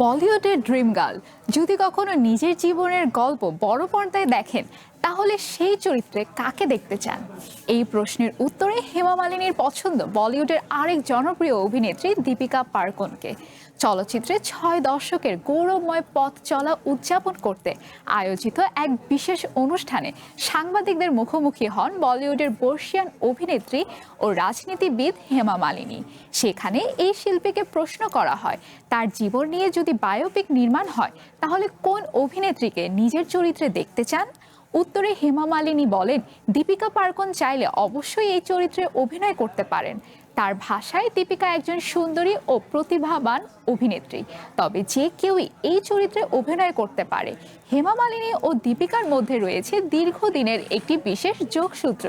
বলিউডের dream girl যদি কখনো নিজের জীবনের গল্প বড় পর্দায় দেখেন তাহলে সেই চরিত্রে কাকে দেখতে চান? এই প্রশ্নের উত্তরে হেমা মালিনীর পছন্দ বলিউডের আরেক জনপ্রিয় অভিনেত্রী দীপিকা পাড়কোনকে। চলচ্চিত্রে 6 দশকের গৌরবময় পথ চলা উদযাপন করতে আয়োজিত এক বিশেষ অনুষ্ঠানে সাংবাদিকদের মুখোমুখি হন বলিউডের বর্ষিয়ান অভিনেত্রী ও রাজনীতিবিদ হেমা মালিনী। সেখানে এই শিল্পীকে প্রশ্ন করা হয়, তার জীবন নিয়ে যদি বায়োপিক নির্মাণ হয় তাহলে কোন অভিনেত্রীকে নিজের চরিত্রে দেখতে চান। উত্তরে হেমা মালিনী বলেন, দীপিকা পাড়কোন চাইলে অবশ্যই এই চরিত্রে অভিনয় করতে পারেন। তার ভাষায় দীপিকা একজন সুন্দরী ও প্রতিভাবান অভিনেত্রী, তবে যে কেউই এই চরিত্রে অভিনয় করতে পারে। হেমা মালিনী ও দীপিকার মধ্যে রয়েছে দীর্ঘদিনের একটি বিশেষ যোগসূত্র।